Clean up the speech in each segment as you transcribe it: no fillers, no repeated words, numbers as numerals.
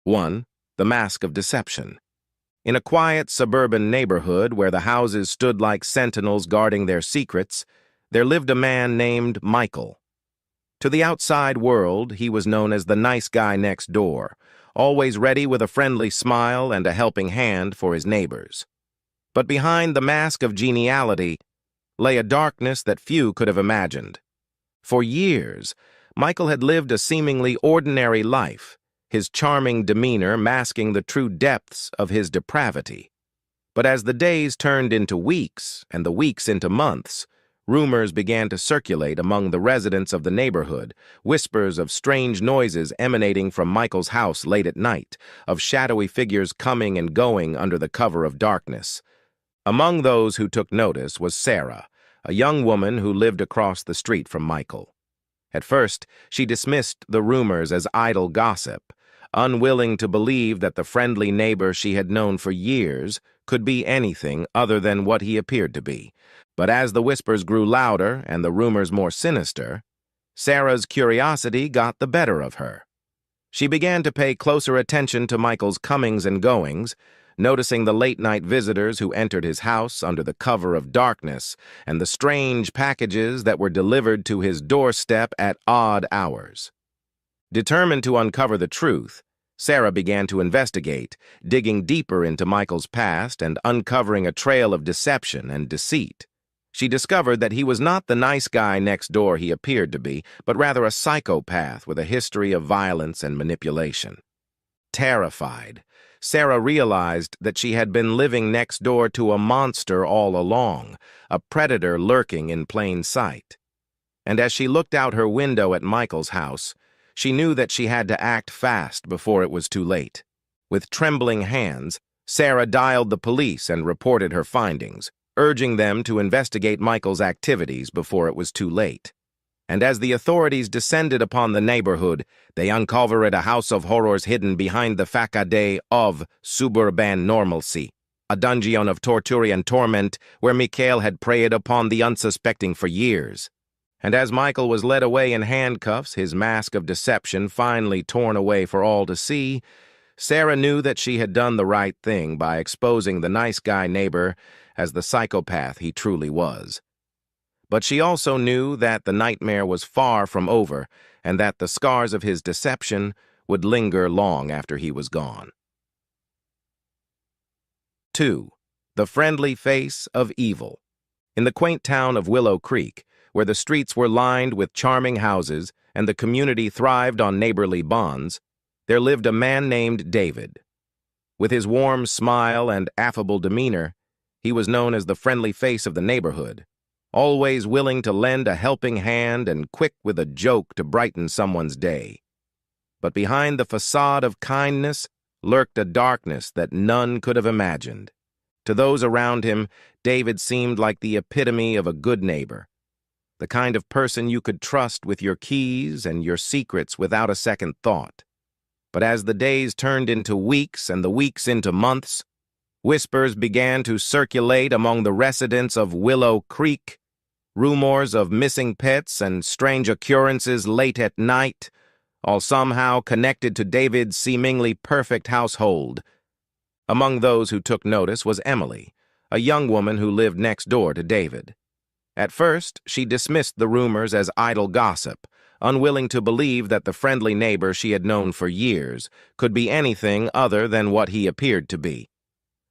1. The Mask of Deception. In a quiet suburban neighborhood where the houses stood like sentinels guarding their secrets, there lived a man named Michael. To the outside world, he was known as the nice guy next door, always ready with a friendly smile and a helping hand for his neighbors. But behind the mask of geniality lay a darkness that few could have imagined. For years, Michael had lived a seemingly ordinary life, his charming demeanor masking the true depths of his depravity. But as the days turned into weeks and the weeks into months, rumors began to circulate among the residents of the neighborhood, whispers of strange noises emanating from Michael's house late at night, of shadowy figures coming and going under the cover of darkness. Among those who took notice was Sarah, a young woman who lived across the street from Michael. At first, she dismissed the rumors as idle gossip, unwilling to believe that the friendly neighbor she had known for years could be anything other than what he appeared to be. But as the whispers grew louder and the rumors more sinister, Sarah's curiosity got the better of her. She began to pay closer attention to Michael's comings and goings, noticing the late-night visitors who entered his house under the cover of darkness and the strange packages that were delivered to his doorstep at odd hours. Determined to uncover the truth, Sarah began to investigate, digging deeper into Michael's past and uncovering a trail of deception and deceit. She discovered that he was not the nice guy next door he appeared to be, but rather a psychopath with a history of violence and manipulation. Terrified, Sarah realized that she had been living next door to a monster all along, a predator lurking in plain sight. And as she looked out her window at Michael's house, she knew that she had to act fast before it was too late. With trembling hands, Sarah dialed the police and reported her findings, urging them to investigate Michael's activities before it was too late. And as the authorities descended upon the neighborhood, they uncovered a house of horrors hidden behind the facade of suburban normalcy, a dungeon of torture and torment where Michael had preyed upon the unsuspecting for years. And as Michael was led away in handcuffs, his mask of deception finally torn away for all to see, Sarah knew that she had done the right thing by exposing the nice guy neighbor as the psychopath he truly was. But she also knew that the nightmare was far from over and that the scars of his deception would linger long after he was gone. 2. The Friendly Face of Evil. In the quaint town of Willow Creek, where the streets were lined with charming houses and the community thrived on neighborly bonds, there lived a man named David. With his warm smile and affable demeanor, he was known as the friendly face of the neighborhood, always willing to lend a helping hand and quick with a joke to brighten someone's day. But behind the facade of kindness lurked a darkness that none could have imagined. To those around him, David seemed like the epitome of a good neighbor, the kind of person you could trust with your keys and your secrets without a second thought. But as the days turned into weeks and the weeks into months, whispers began to circulate among the residents of Willow Creek, rumors of missing pets and strange occurrences late at night, all somehow connected to David's seemingly perfect household. Among those who took notice was Emily, a young woman who lived next door to David. At first, she dismissed the rumors as idle gossip, unwilling to believe that the friendly neighbor she had known for years could be anything other than what he appeared to be.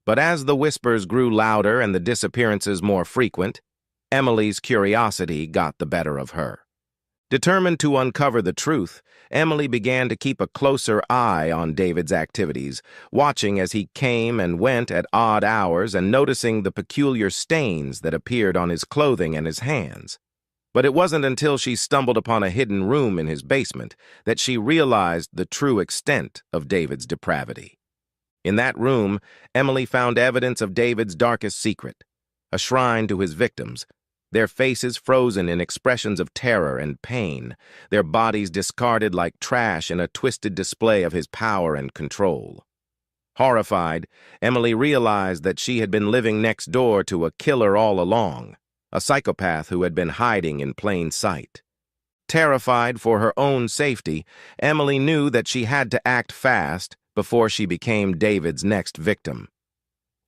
But as the whispers grew louder and the disappearances more frequent, Emily's curiosity got the better of her. Determined to uncover the truth, Emily began to keep a closer eye on David's activities, watching as he came and went at odd hours and noticing the peculiar stains that appeared on his clothing and his hands. But it wasn't until she stumbled upon a hidden room in his basement that she realized the true extent of David's depravity. In that room, Emily found evidence of David's darkest secret, a shrine to his victims, their faces frozen in expressions of terror and pain, their bodies discarded like trash in a twisted display of his power and control. Horrified, Emily realized that she had been living next door to a killer all along, a psychopath who had been hiding in plain sight. Terrified for her own safety, Emily knew that she had to act fast before she became David's next victim.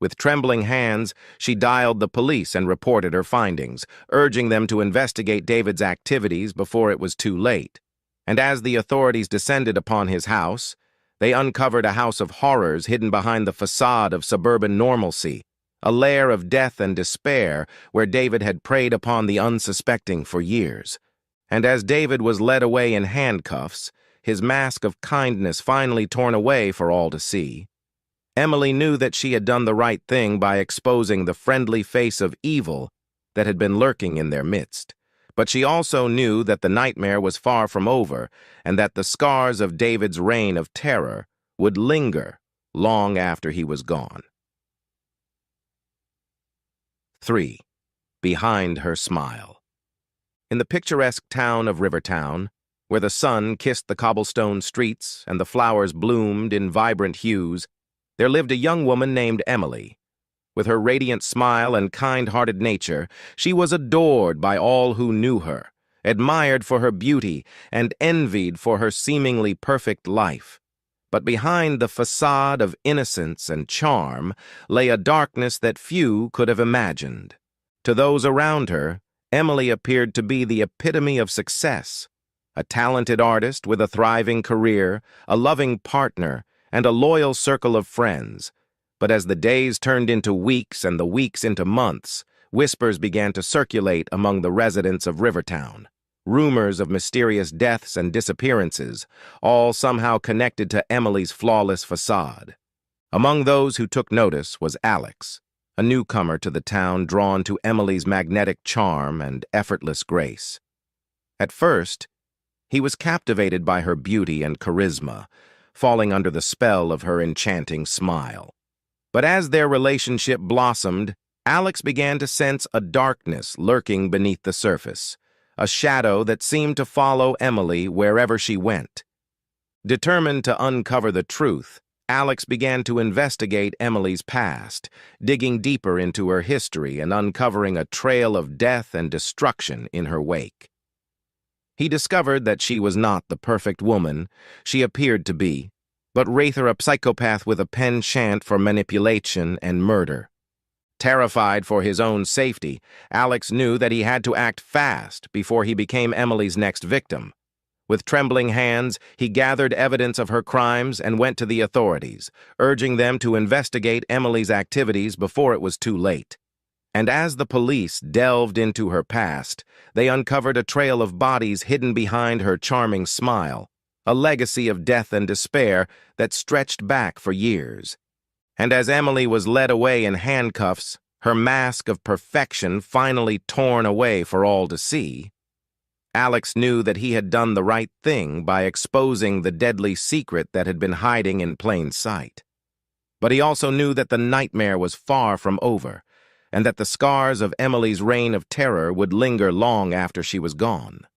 With trembling hands, she dialed the police and reported her findings, urging them to investigate David's activities before it was too late. And as the authorities descended upon his house, they uncovered a house of horrors hidden behind the facade of suburban normalcy, a lair of death and despair where David had preyed upon the unsuspecting for years. And as David was led away in handcuffs, his mask of kindness finally torn away for all to see, Emily knew that she had done the right thing by exposing the friendly face of evil that had been lurking in their midst. But she also knew that the nightmare was far from over and that the scars of David's reign of terror would linger long after he was gone. 3. Behind her smile. In the picturesque town of Rivertown, where the sun kissed the cobblestone streets and the flowers bloomed in vibrant hues, there lived a young woman named Emily. With her radiant smile and kind-hearted nature, she was adored by all who knew her, admired for her beauty, and envied for her seemingly perfect life. But behind the facade of innocence and charm lay a darkness that few could have imagined. To those around her, Emily appeared to be the epitome of success, a talented artist with a thriving career, a loving partner, and a loyal circle of friends. But as the days turned into weeks and the weeks into months, whispers began to circulate among the residents of Rivertown. Rumors of mysterious deaths and disappearances, all somehow connected to Emily's flawless facade. Among those who took notice was Alex, a newcomer to the town drawn to Emily's magnetic charm and effortless grace. At first, he was captivated by her beauty and charisma, falling under the spell of her enchanting smile. But as their relationship blossomed, Alex began to sense a darkness lurking beneath the surface, a shadow that seemed to follow Emily wherever she went. Determined to uncover the truth, Alex began to investigate Emily's past, digging deeper into her history and uncovering a trail of death and destruction in her wake. He discovered that she was not the perfect woman she appeared to be, but rather a psychopath with a penchant for manipulation and murder. Terrified for his own safety, Alex knew that he had to act fast before he became Emily's next victim. With trembling hands, he gathered evidence of her crimes and went to the authorities, urging them to investigate Emily's activities before it was too late. And as the police delved into her past, they uncovered a trail of bodies hidden behind her charming smile, a legacy of death and despair that stretched back for years. And as Emily was led away in handcuffs, her mask of perfection finally torn away for all to see, Alex knew that he had done the right thing by exposing the deadly secret that had been hiding in plain sight. But he also knew that the nightmare was far from over, and that the scars of Emily's reign of terror would linger long after she was gone.